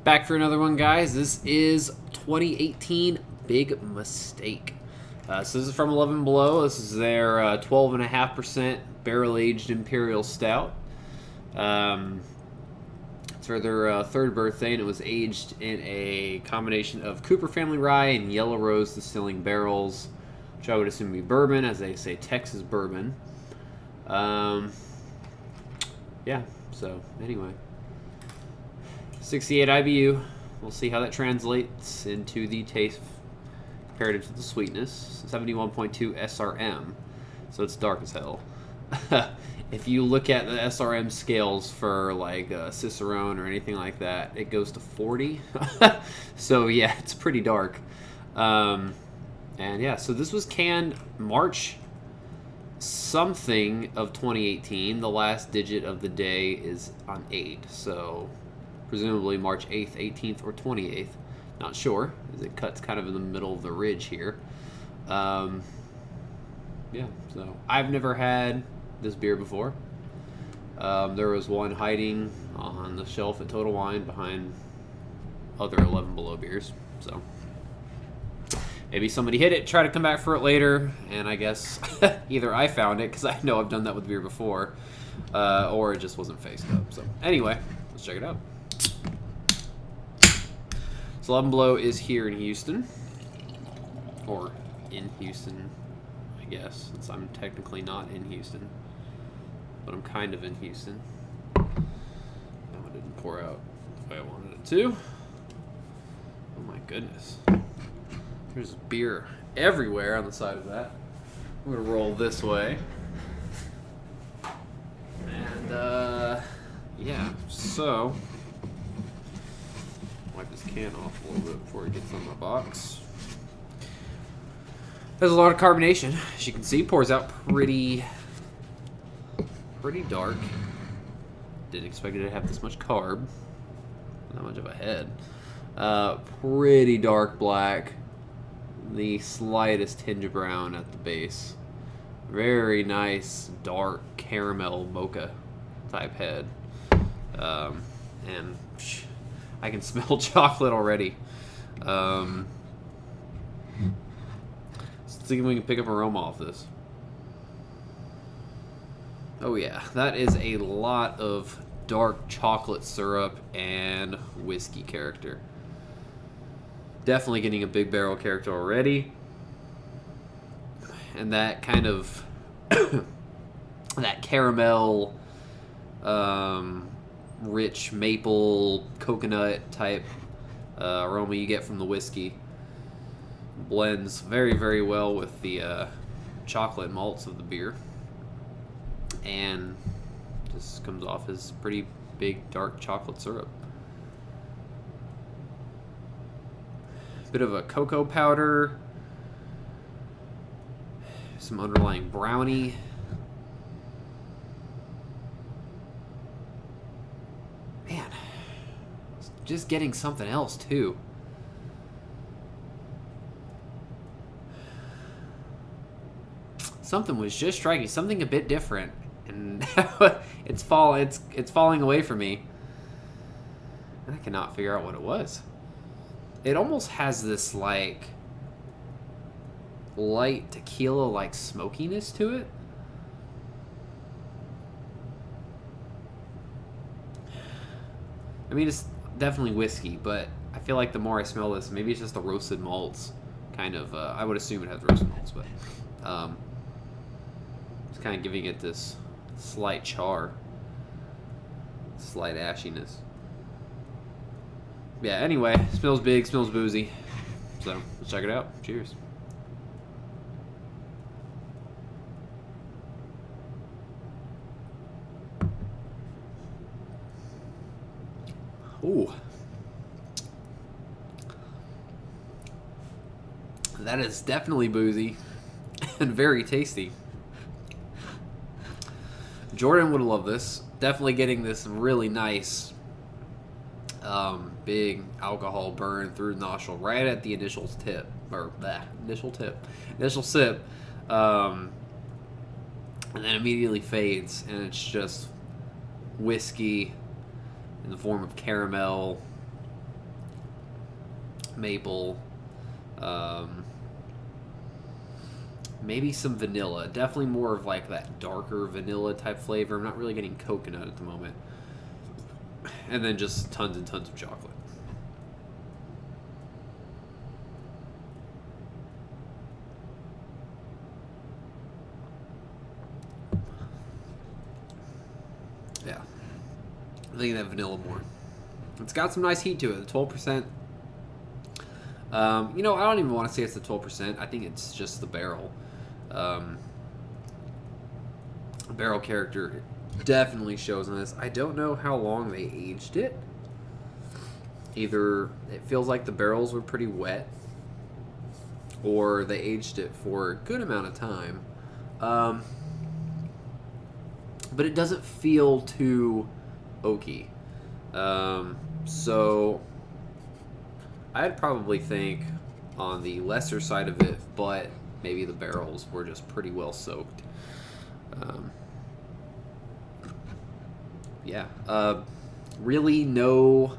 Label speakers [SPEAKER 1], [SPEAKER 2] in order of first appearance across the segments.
[SPEAKER 1] Back for another one, guys. This is 2018 Big Mistake. So this is from 11 Below. This is their 12.5% barrel-aged Imperial Stout. It's for their third birthday, and it was aged in a combination of Kooper Family Rye and Yellow Rose Distilling barrels, which I would assume would be bourbon, as they say Texas bourbon. Yeah, so anyway. 68 IBU. We'll see how that translates into the taste comparative to the sweetness. 71.2 SRM, so it's dark as hell. If you look at the SRM scales for like Cicerone or anything like that, it goes to 40. So yeah, it's pretty dark. And yeah, so this was canned March something of 2018. The last digit of the day is on 8, so presumably March 8th, 18th, or 28th. Not sure, as it cuts kind of in the middle of the ridge here. Yeah, so I've never had this beer before. There was one hiding on the shelf at Total Wine behind other 11 Below beers. So maybe somebody hit it, try to come back for it later, and I guess either I found it, because I know I've done that with beer before, or it just wasn't faced up. So anyway, let's check it out. So 11 Below is here in Houston, or in Houston, I guess, since I'm technically not in Houston, but I'm kind of in Houston. No, it didn't pour out the way I wanted it to. Oh my goodness. There's beer everywhere on the side of that. I'm going to roll this way. And, yeah, so wipe this can off a little bit before it gets on my box. There's a lot of carbonation. As you can see, pours out pretty dark. Didn't expect it to have this much carb. Not much of a head. Pretty dark black. The slightest tinge of brown at the base. Very nice dark caramel mocha type head. And I can smell chocolate already. Let's see if we can pick up aroma off this. Oh yeah, that is a lot of dark chocolate syrup and whiskey character. Definitely getting a big barrel character already. And that kind of that caramel, rich maple coconut type aroma you get from the whiskey blends very, very well with the chocolate malts of the beer, and just comes off as pretty big dark chocolate syrup. Bit of a cocoa powder, some underlying brownie. Man, just getting something else too. Something was just striking, something a bit different, and it's falling away from me. And I cannot figure out what it was. It almost has this like light tequila like smokiness to it. I mean, it's definitely whiskey, but I feel like the more I smell this, maybe it's just the roasted malts kind of. I would assume it has roasted malts, but it's kind of giving it this slight char, slight ashiness. Yeah, anyway, smells big, smells boozy. So, let's check it out. Cheers. Ooh. That is definitely boozy and very tasty. Jordan would love this. Definitely getting this really nice big alcohol burn through the nostril right at the initial tip, or initial sip, and then immediately fades, and it's just whiskey in the form of caramel, maple, maybe some vanilla. Definitely more of like that darker vanilla type flavor. I'm not really getting coconut at the moment. And then just tons and tons of chocolate. Yeah. I think that vanilla more. It's got some nice heat to it. The 12%. You know, I don't even want to say it's the 12%. I think it's just the barrel. Barrel character definitely shows in this. I don't know how long they aged it. Either it feels like the barrels were pretty wet, or they aged it for a good amount of time. But it doesn't feel too oaky. So I'd probably think on the lesser side of it, but maybe the barrels were just pretty well soaked. Yeah. Really no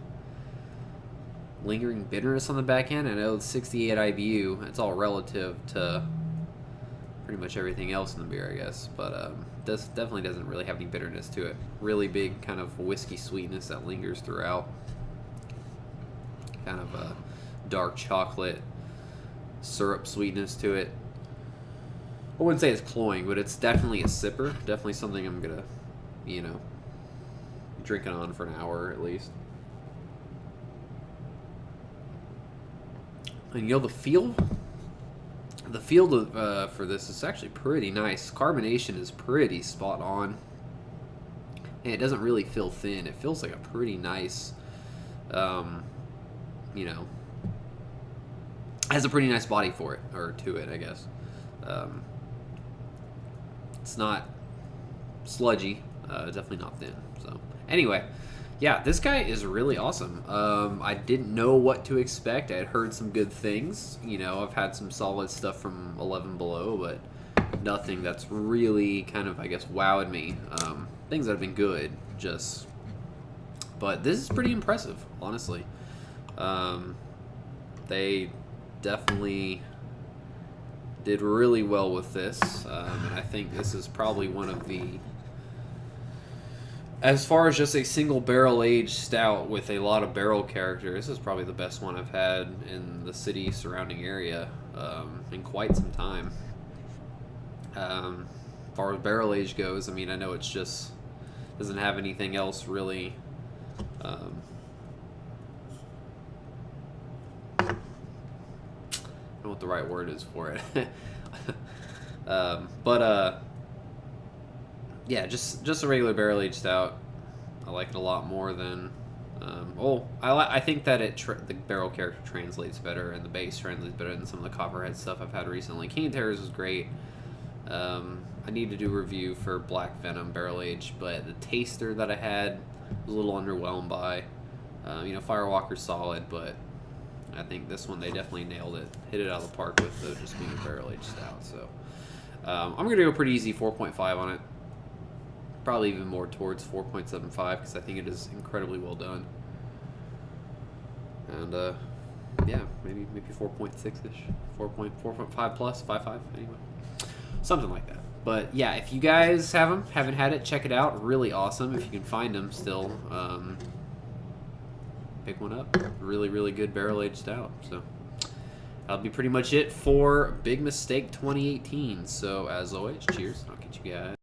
[SPEAKER 1] lingering bitterness on the back end. I know it's 68 IBU. It's all relative to pretty much everything else in the beer, I guess. But this definitely doesn't really have any bitterness to it. Really big kind of whiskey sweetness that lingers throughout. Kind of a dark chocolate syrup sweetness to it. I wouldn't say it's cloying, but it's definitely a sipper. Definitely something I'm gonna, you know, drink it on for an hour at least. And you know, the feel for this is actually pretty nice. Carbonation is pretty spot on, and it doesn't really feel thin. It feels like a pretty nice, you know, has a pretty nice body for it, or to it, I guess. It's not sludgy, definitely not thin. So anyway, yeah, this guy is really awesome. I didn't know what to expect. I had heard some good things. You know, I've had some solid stuff from 11 Below, but nothing that's really kind of, I guess, wowed me. Things that have been good, just... But this is pretty impressive, honestly. They definitely did really well with this, and I think this is probably one of the... As far as just a single barrel aged stout with a lot of barrel character, this is probably the best one I've had in the city surrounding area in quite some time. As far as barrel age goes, I mean, I know it's just doesn't have anything else really. I don't know what the right word is for it. Yeah, just a regular barrel aged stout. I like it a lot more than. I think that the barrel character translates better and the base translates better than some of the Copperhead stuff I've had recently. King of Terrors is great. I need to do a review for Black Venom barrel aged, but the taster that I had was a little underwhelmed by. You know, Firewalker's solid, but I think this one they definitely nailed it, hit it out of the park with just being a barrel aged stout. So I'm gonna go pretty easy, 4.5 on it. Probably even more towards 4.75 because I think it is incredibly well done. And yeah, maybe 4.6ish, 4.5 plus 5.5 anyway, something like that. But yeah, if you guys haven't had it, check it out. Really awesome. If you can find them still, pick one up. Really, really good barrel aged stout. So that'll be pretty much it for Big Mistake 2018. So as always, cheers. I'll catch you guys.